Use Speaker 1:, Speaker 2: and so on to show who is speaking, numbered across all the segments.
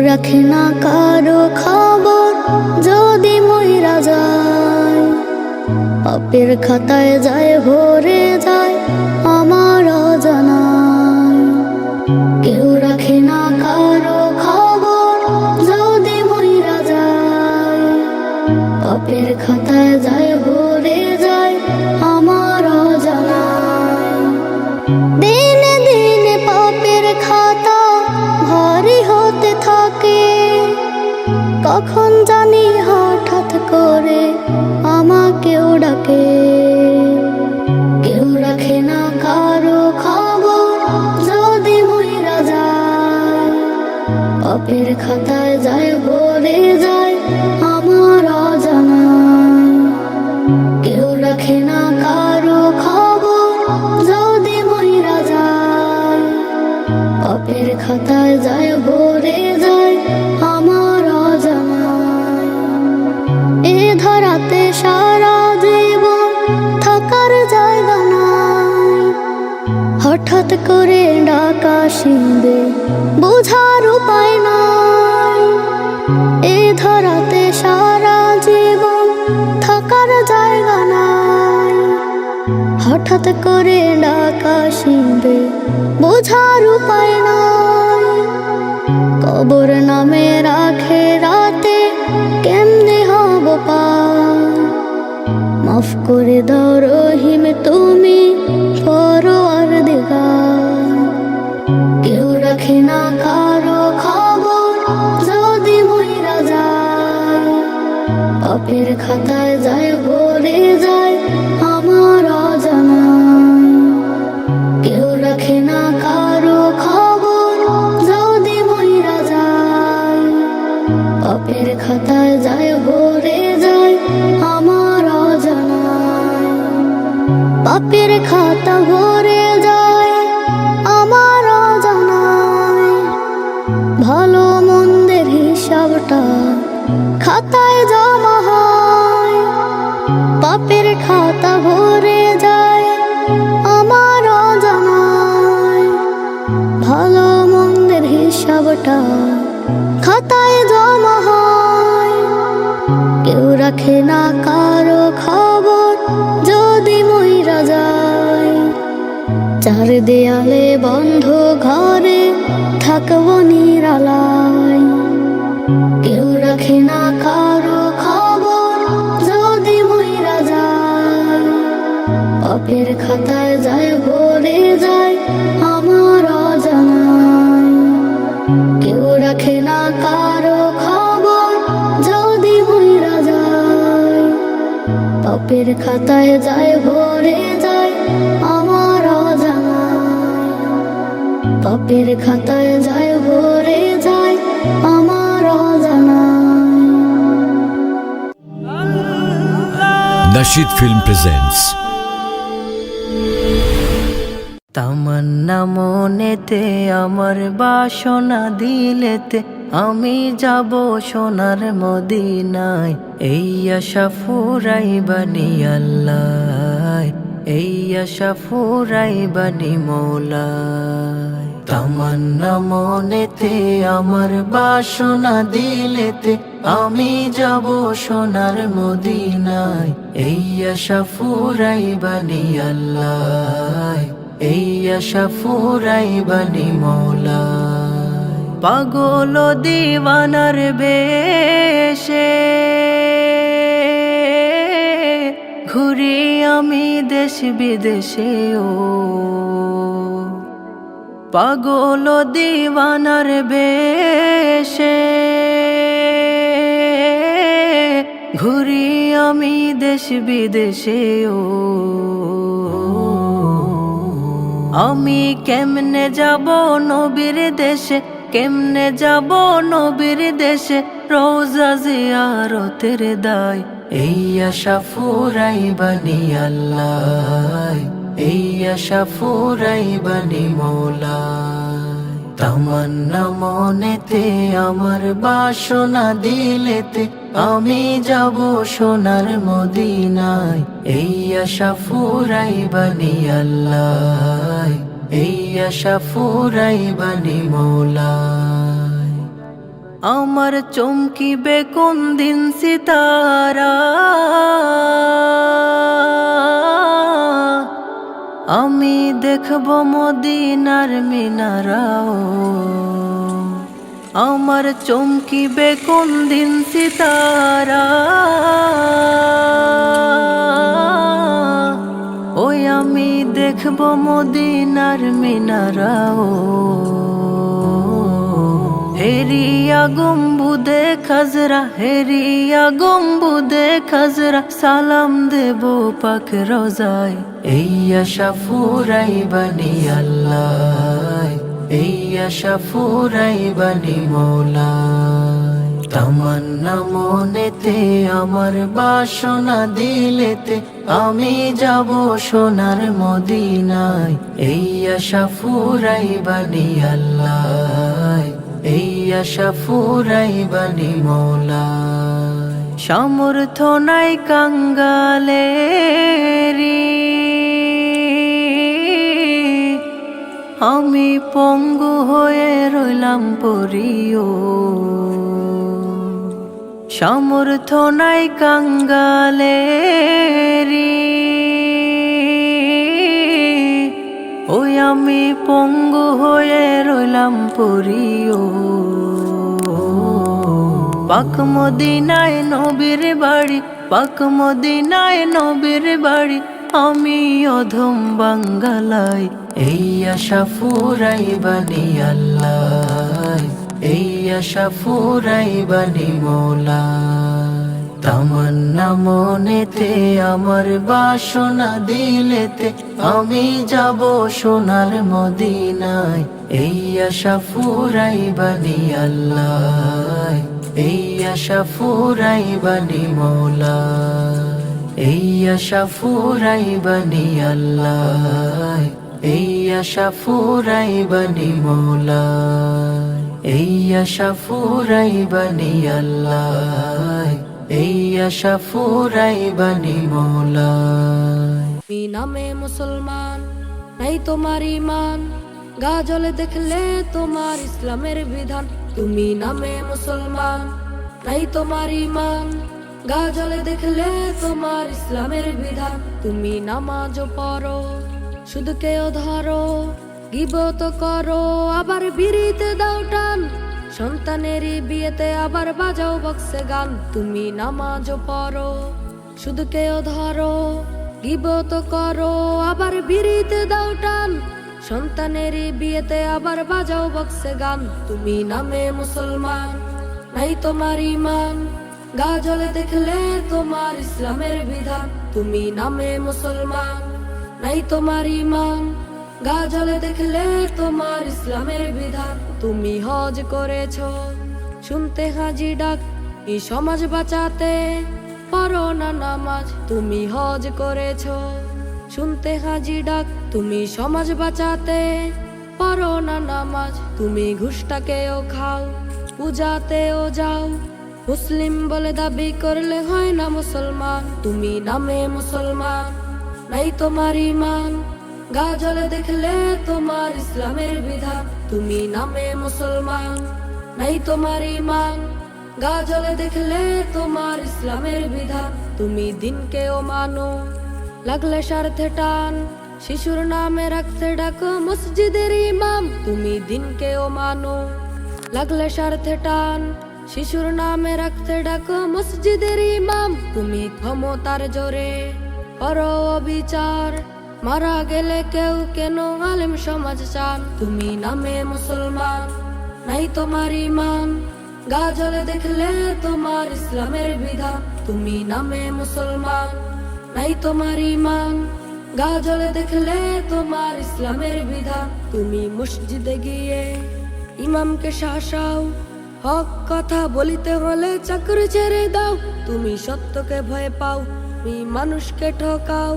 Speaker 1: রাখে না কারো খবর যদি মইরা যায়, পাপের খাতায় যায় ভরে যায় আমার অজানায়। কেউ রাখে না কারো খবর যদি মইরা যায়, পাপের খাতায় যায় ভরে যায় আমার অজানায়। দিনে দিনে পাপের খাতা ভারী হতে থাকে, কখন জানি হঠাৎ করে আমাকেও ডাকে। কেউ রাখে না কারো খবর যদি মইরা যায়, পাপের খাতায় যায় ভরে যায় আমার অজানায়। কেউ রাখে না কারো খবর যদি মইরা যায়, পাপের খাতায় যায় ভরে যায় আমার অজানায়। এ ধরাতে সারা জীবন থাকার জায়গা নাই, হঠাৎ করে ডাক আসিবে বোঝার উপায় নাই। এ ধরাতে সারা জীবন থাকার জায়গা নাই, হঠাৎ করে ডাক আসিবে বোঝার উপায় নাই। কবর নামে রাখে রাতে কেমনে হব পার, মাফ করে দাও রহিম তুমি পরওয়ারদিগার। কেউ রাখে না কারো খবর যদি মইরা যায়, পাপের খাতায় যায় ভরে যায় আমার অজানায়। কেউ রাখে না কারো খবর যদি মইরা যায়, পাপের খাতায় যায় ভরে যায় আমার অজানায়। পাপের খাতা ভরে যায় আমার অজানায়, ভালো মন্দের হিসাবটা খাতায় জমা হয়। পাপের খাতা ভরে যায় আমার অজানায়, ভালো মন্দের হিসাবটা খাতায় জমা হয়। কেউ রাখে না কারো খবর যদি মইরা যায়, চার দেয়ালে বন্ধ ঘরে থাকবো নিরালায়। কেউ রাখে না কারো খবর যদি মইরা যায়, পাপের খাতায় যায় ভরে যায় আমার অজানায়। কেউ রাখে না কারো খবর যদি মইরা যায়, পাপের খাতায় যায় ভরে যায় আমার অজানায়। পাপের খাতায় যায় ভরে যায় আমার অজানায়।
Speaker 2: Nasheed Film presents
Speaker 3: তামান্না মনেতে আমার বাসনা দিলেতে, আমি যাব সোনার মদিনায়। এই আশা ফুরাইবানি আল্লাহ, এই আশা ফুরাইবানি মৌলায়। তামান্না মনেতে আমার বাসনা দিলেতে, আমি যাব সোনার মদিনায়। এই আশা ফুরাইবানি আল্লাহ, এই আশা ফুরাইবানি মৌলায়। পাগল দিওয়ানার বেশে ঘুরি আমি দেশ বিদেশে, ও পাগল দিওয়ানার বেশে ঘুরি আমি দেশ বিদেশে, ও আমি কেমনে যাব নবীর দেশে, কেমনে যাব নবীর দেশে, রোজা জিয়ারতের দায়। এই আশা ফুরাইবানি আল্লাহ, এই আশা ফুরাইবানি মৌলায়। তামান্না মনেতে আমার বাসনা দিলেতে, আমি যাব সোনার মদিনায়। এই আশা ফুরাইবানি আল্লাহ, এই আশা ফুরাইবানি মৌলায়। আমার চমকিবে কোন দিন সিতারা, আমি দেখব মদিনার মিনারাও। আমার চমকিবে কোন দিন সিতারা, ওই আমি দেখব মদিনার মিনারাও। হেরিয়া গম্বুদে খাজরা, হেরিয়া গম্বুদে খাজরা, সালাম দেব পাক রোজায়। এই আশা ফুরাইবানি আল্লাহ, এই আশা ফুরাইবানি মৌলা। তামান্না মনেতে আমার বাসনা দিলেতে, আমি যাব সোনার মদিনায়। এই আশা ফুরাইবানি আল্লাহ, এই আশা ফুরাইবানি মৌলা। সামর্থ্য নাই কাঙ্গালেরি, আমি পঙ্গু হয়ে রইলাম পরিও। সামর্থ্য নাই কাঙ্গালেরি, ওই আমি পঙ্গু হয়ে রইলাম পরিও। পাক মদিনায় নবীর বাড়ি, পাক মদিনায় নবীর বাড়ি, আমি অধম বাঙ্গালায়। এই আশা ফুরাইবানি আল্লাহ, এই আশা ফুরাইবানি মৌলা। তামান্না মনেতে আমার বাসনা দিলেতে, আমি যাব সোনার মদিনায়। এই আশা ফুরাইবানি আল্লাহ, এই আশা ফুরাইবানি মৌলা। এই আশা ফুরাইবানি আল্লাহ, এই আশা ফুরাইবানি মৌলা। এই আশা ফুরাইবানি আল্লাহ, এই আশা ফুরাইবানি মৌলা।
Speaker 4: তুমি নামে মুসলমান, নাই তোমার ইমান, গা জলে দেখলে তোমার ইসলামের বিধান। তুমি নামে মুসলমান, নাই তোমার ইমান, গা জলে দেখলে তোমার ইসলামের বিধান। তুমি নামাজ পড়ো, শুধু কেউ ধরো, গিবত করো, আবার বিড়িতে দাও টান। সন্তানেরই বিয়েতে আবার বাজাও বক্সে গান। তুমি নামাজ পড়ো, শুধু কেউ ধরো, গিবত করো, আবার বিড়িতে দাও টান। সন্তানেরই বিয়েতে আবার বাজাও বক্সে গান। তুমি নামে মুসলমান, নাই তোমার ইমান, গা জলে দেখলে তোমার ইসলামের বিধান। তুমি নামে মুসলমান, নাই তোমার ইমান, গা জলে দেখলে তোমার ইসলামের বিধান। তুমি হজ করেছো, শুনতে হাজি ডাক, এই সমাজ বাঁচাতে পড়ো না নামাজ। তুমি হজ করেছো, শুনতে হাজি ডাক, তুমি সমাজ বাঁচাতে পড়ো না নামাজ। তুমি ঘুষটাকেও খাও, পূজাতেও যাও, মুসলিম বলে দাবি করলে হয় না মুসলমান। তুমি নামে মুসলমান, নাই তোমার ইমান, গা জলে দেখলে তোমার ইসলামের বিধান। তুমি নামে মুসলমান, নাই তোমার ইমান, গা জলে দেখলে তোমার ইসলামের বিধান। তুমি দিনকেও মানো, লাগলে স্বার্থে টান, শিশুর নামে রাখতে ডাকো মসজিদের ইমাম। তুমি দিনকেও মানো, লাগলে স্বার্থে টান, শিশুর নামে রাখতে ডাকো মসজিদের ইমাম। তুমি ক্ষমতার জোরে করো অবিচার, মারা গেলে কেউ কেন আলেম সমাজ চান। তুমি নামে মুসলমান, নাই তোমার ইমান, গা জলে দেখলে তোমার ইসলামের বিধান। তুমি নামে মুসলমান, নাই তোমার ইমান, গা জলে দেখলে তোমার ইসলামের বিধান। তুমি মসজিদে গিয়ে ইমামকে শাসাও, হক কথা বলিতে হলে চাকরি ছেড়ে দাও। তুমি সত্যকে ভয় পাও, তুমি মানুষকে ঠকাও,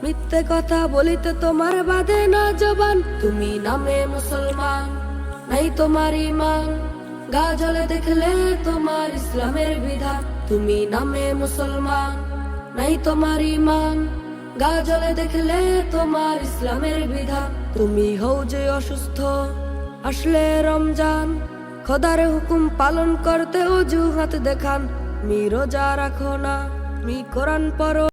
Speaker 4: মিথ্যে কথা বলিতে তোমার বাঁধে না জবান। তুমি নামে মুসলমান, নাই তোমার ইমান, গা জলে দেখলে তোমার ইসলামের বিধান। তুমি নামে মুসলমান, নাই তোমার ইমান, গা জলে দেখলে তোমার ইসলামের বিধান। তুমি হও যে অসুস্থ, আসলে রমজান, খোদার হুকুম পালন করতে অজুহাত দেখান। মি রোজা রাখো না, মি কোরআন পড়ো